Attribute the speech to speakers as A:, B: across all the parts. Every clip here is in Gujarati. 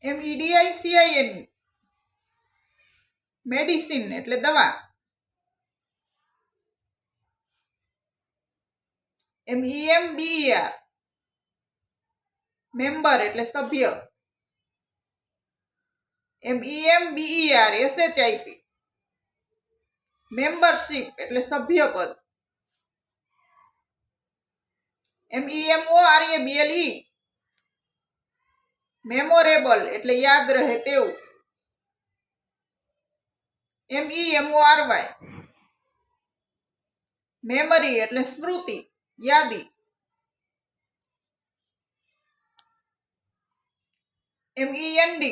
A: MEDICIN મેડિસિન એટલે દવા. MEMBER મેમ્બર એટલે સભ્ય. MEMBER SHIP મેમ્બરશીપ એટલે સભ્યપદ. MEMORABLE મેમોરેબલ એટલે યાદ રહે તેવું. MEMORY મેમરી એટલે સ્મૃતિ, યાદી. MEND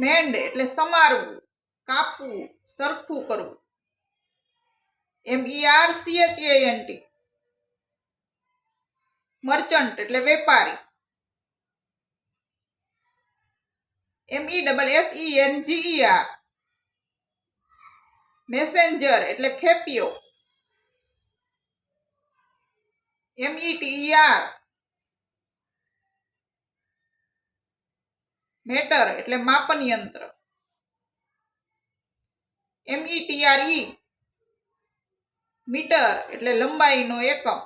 A: મેન્ડ એટલે સમારવું, કાપવું, સરખું કરવું. MERCHANT મર્ચન્ટ એટલે વેપારી. MESSENGER મેસેન્જર એટલે ખેપિયો. METER મેટર એટલે માપન યંત્ર. METRE મીટર એટલે લંબાઈનો એકમ.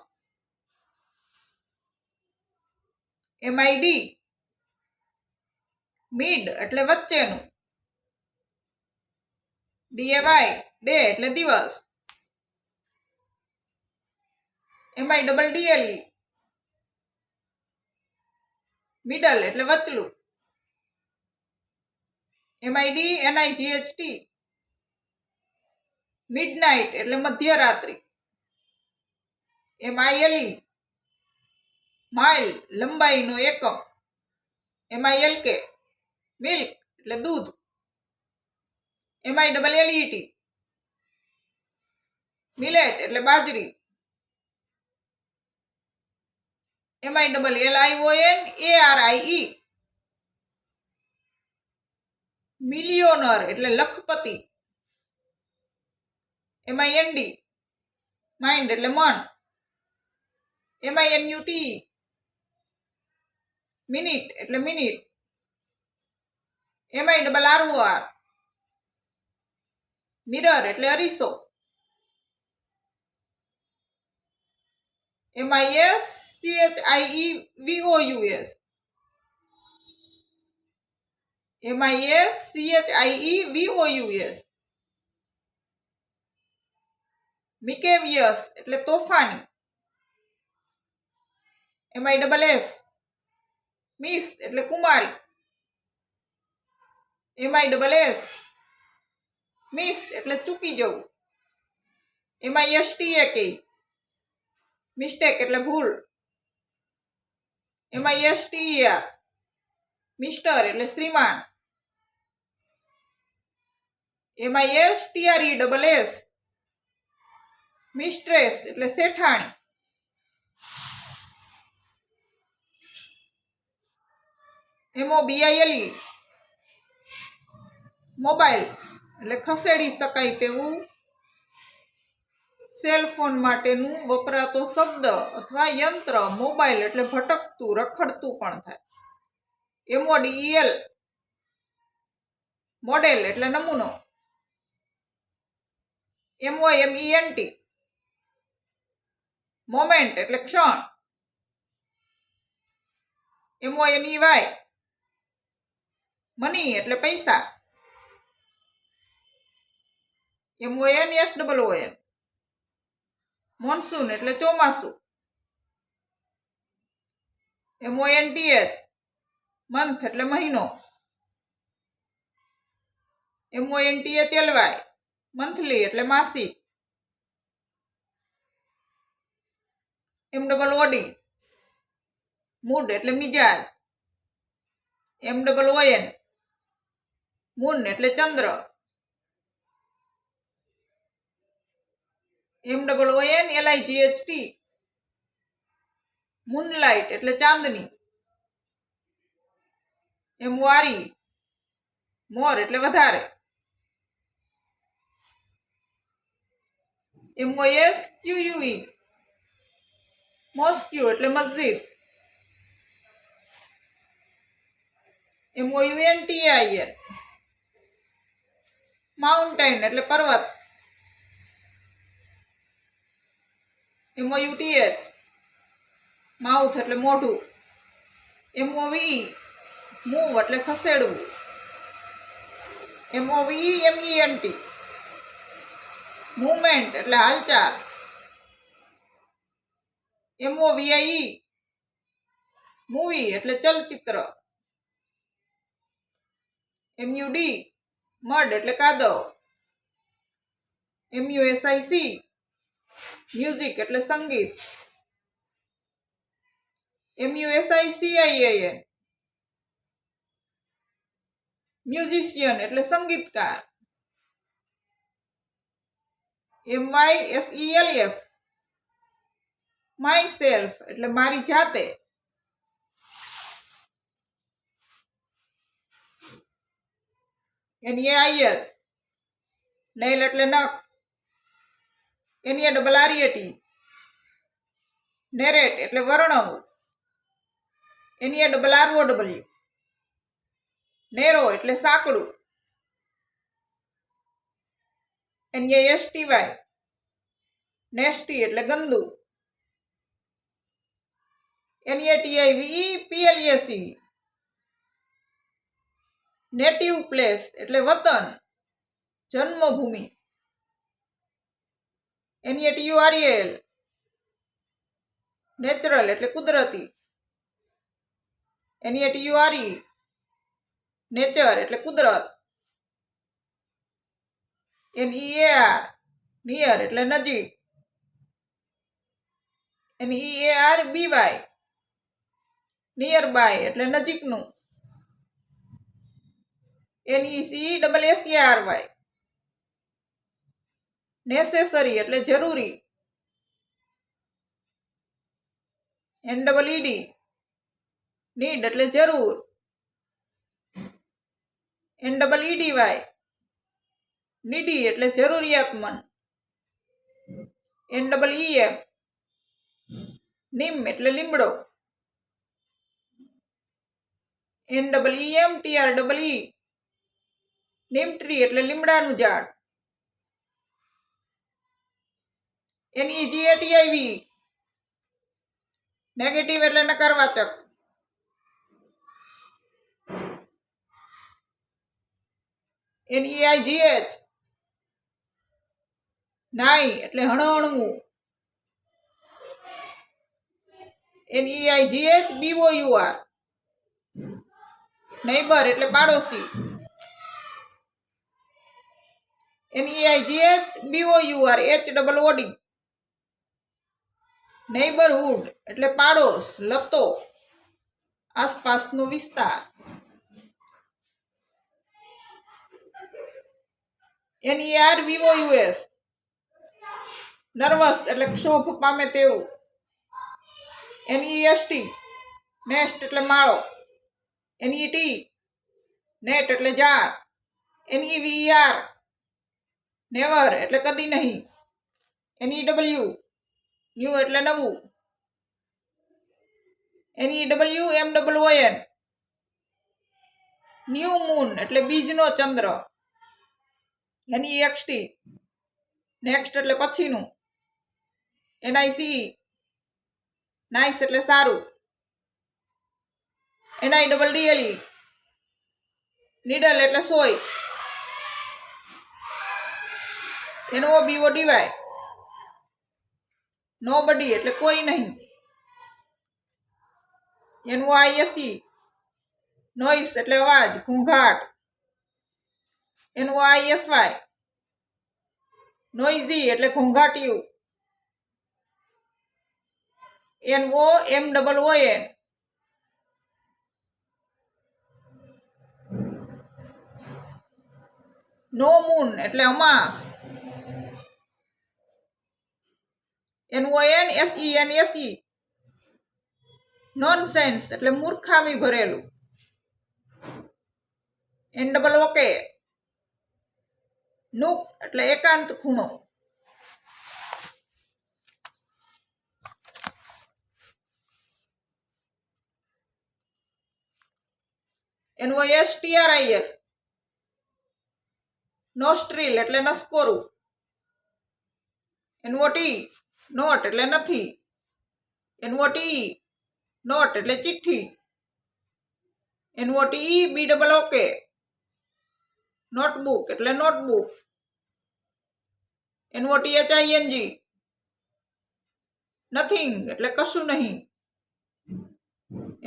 A: MID મિડ એટલે વચ્ચેનું. DAY ડે એટલે દિવસ. MIDDLE મિડલ એટલે વચલું. MIDNIGHT મિડનાઇટ એટલે મધ્યરાત્રિ. MILE માઇલ લંબાઈનો એકમ. MILK મિલ્ક એટલે દૂધ. MILLET મિલેટ એટલે બાજરી. MILLIONARIE મિલિયોનર એટલે લખપતિ. MIND માઇન્ડ એટલે મન. MINUT મિનિટ એટલે મિનિટ. MIRROR મિરર એટલે અરીસો. MISCHIEVOUS MISCHIEVOUS મિકેવિયસ એટલે તોફાની. MISS મિસ એટલે કુમારી. MISS મિસ એટલે ચૂકી જવું. MISTAK મિસ્ટેક એટલે ભૂલ. MISTER મિસ્ટર એટલે શ્રીમાન. MISTRESS મિસ્ટ્રેસ એટલે શેઠાણી. MOBILE મોબાઈલ એટલે ખસેડી શકાય તેવું સેલફોન માટેનું વપરાતો શબ્દ અથવા યંત્ર. મોબાઈલ એટલે ભટકતું, રખડતું પણ થાય. MODEL મોડેલ એટલે નમૂનો. MOMENT મોમેન્ટ એટલે ક્ષણ. MONEY મની એટલે પૈસા. MONSOON મોન્સૂન એટલે ચોમાસું. MONTH મંથ એટલે મહિનો. MONTHLY મંથલી એટલે માસિક. MOOD મૂડ એટલે મિજાજ. MOON મૂન એટલે ચંદ્ર. MOONLIGHT મૂનલાઇટ એટલે ચાંદની. MORE મોર એટલે વધારે. MOSQUE મોસ્ક્યુ એટલે મસ્જિદ. MOUNTAIN માઉન્ટેન એટલે પર્વત. MOUTH માઉથ એટલે મોઢું. MOVE મૂવ એટલે ખસેડવું. MOVEMENT મૂવમેન્ટ એટલે હાલચાલ. MOVIE મૂવી એટલે ચલચિત્ર. MUD મડ એટલે કાદવ. MUSIC મ્યુઝિક એટલે સંગીત. MUSICIAN મ્યુઝિશિયન એટલે સંગીતકાર. MYSELF માય સેલ્ફ એટલે મારી જાતે. NAIL નેલ એટલે નખ. NARRAT નેરેટ એટલે વર્ણવું. NARROW નેરો એટલે સાંકડું. NASTY નેસ્ટી એટલે ગંદુ. NATIVE PLACE નેટિવ પ્લેસ એટલે વતન, જન્મભૂમિ. NATURAL નેચરલ એટલે કુદરતી. NATURE નેચર એટલે કુદરત. NEAR નિયર એટલે નજીક. NEARBY નિયર બાય એટલે નજીકનું. NECSSARY નેસેસરી એટલે જરૂરી. NEED નીડ એટલે જરૂર. NEEDY નીડી એટલે જરૂરિયાતમંદ. NEEM નીમ એટલે લીમડો. NEEMTREE નીમ ટ્રી એટલે લીમડાનું ઝાડ. NEGATIV નેગેટિવ એટલે નકારવાચક. NEIGH નાઈ એટલે હણહણવું. NEIGHBOUR નેબર એટલે પાડોશી. NEIGHBOUR HOOD નેબરહુડ એટલે પાડોશ, લતો, આસપાસનો વિસ્તાર. NERVOUS નર્વસ એટલે ક્ષોભ પામે તેવું. NEST નેસ્ટ એટલે માળો. NET નેટ એટલે ઝાડ. NEVER નેવર એટલે કદી નહીં. NEW ન્યૂ એટલે નવું. NEWMOON ન્યૂ મૂન એટલે બીજનો ચંદ્ર. NEXT નેક્સ્ટ એટલે પછીનું. NICE નાઇસ એટલે સારું. NIDDLE નીડલ એટલે સોય. NOBODY નોબડી એટલે કોઈ નહીં. NOISE નોઈસ એટલે અવાજ, ઘોંઘાટ. NOISY નોઇઝી એટલે ઘોંઘાટિયું. NOMOON નો મૂન એટલે અમાસ. NONSENSE નોનસેન્સ એટલે મૂર્ખામી ભરેલું. NOOK નૂક એટલે એકાંત ખૂણો. NOSTRIL નોસ્ટ્રીલ એટલે નસકોરું. NOT નોટ એટલે નથી. NOTE નોટ એટલે ચિઠ્ઠી. NOTEBOOK નોટબુક એટલે નોટબુક. NOTHING નથિંગ એટલે કશું નહીં.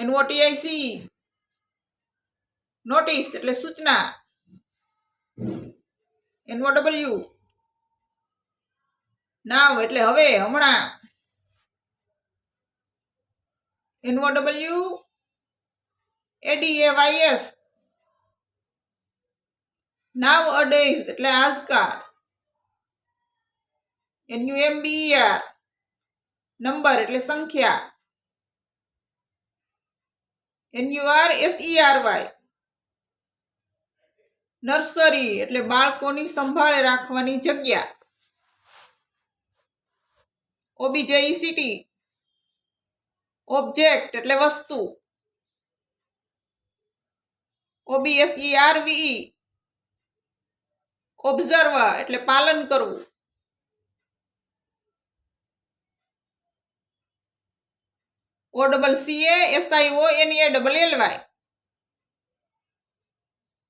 A: NOTIC નોટિસ એટલે સૂચના. NOW નાવ એટલે હવે, હમણાં. NOWADAYS નાવ અડેઝ એટલે આજકાલ. NUMBER નંબર એટલે સંખ્યા. NURSERY નર્સરી એટલે બાળકોની સંભાળે રાખવાની જગ્યા. OBJECT ઓબ્જેક્ટ એટલે વસ્તુ. OBSERVE ઓબ્ઝર્વ એટલે પાલન કરવું. OCCASIONALLY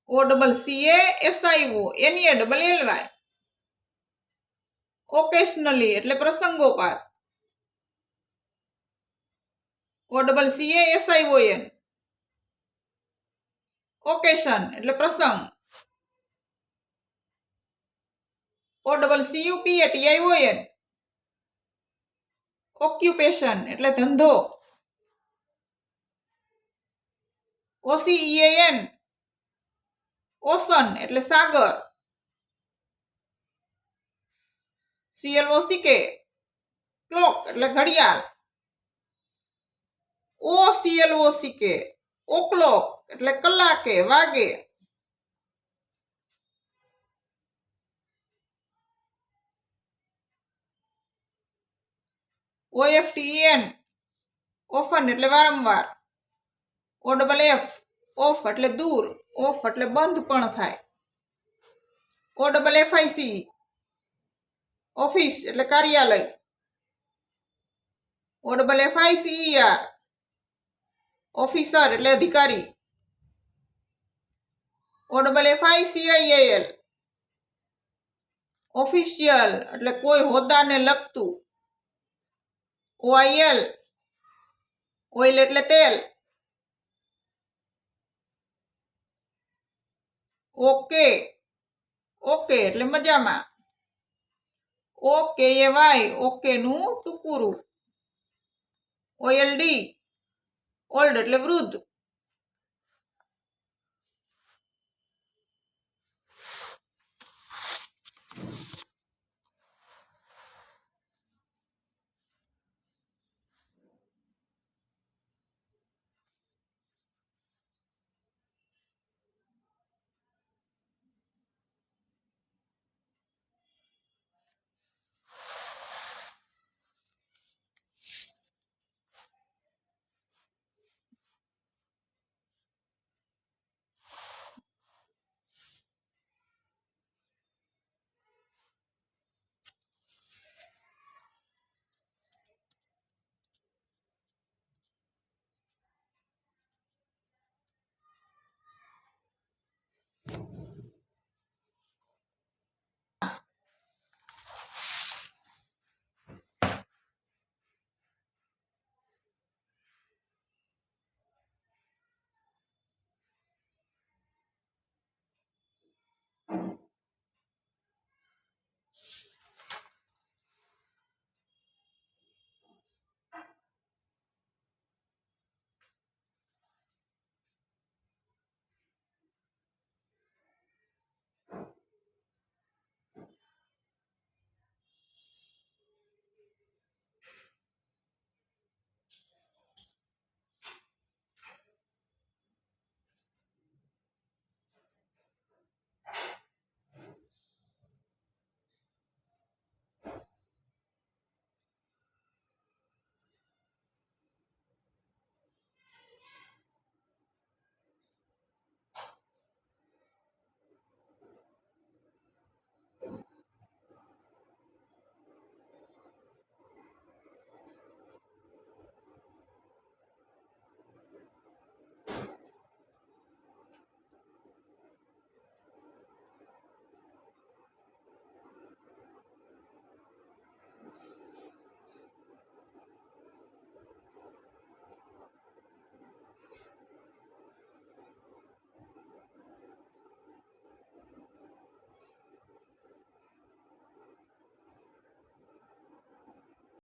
A: OCCASIONALLY ઓકેશનલી એટલે પ્રસંગોપાત. OCCASION ઓકેશન એટલે પ્રસંગ. OCCUPATION ઓક્યુપેશન એટલે ધંધો. OCEAN ઓશન એટલે સાગર. CLOCK ક્લોક એટલે ઘડિયાળ. OCLOCK ઓક્લોક એટલે કલાકે, વાગે. OFTEN ઓફન એટલે વારંવાર. OFF ઓફ એટલે દૂર, ઓફ એટલે બંધ પણ થાય. OFFIC ઓફિસ એટલે કાર્યાલય. OFFICER ઓફિસર એટલે અધિકારી. OFFICIAL ઓફિશિયલ એટલે કોઈ હોદ્દાને લગતું. OIL ઓઇલ એટલે તેલ. ઓકે એટલે મજામાં. OKAY ઓકેનું ટૂંકું રૂપ. OLD ઓલ્ડ એટલે વૃદ્ધ.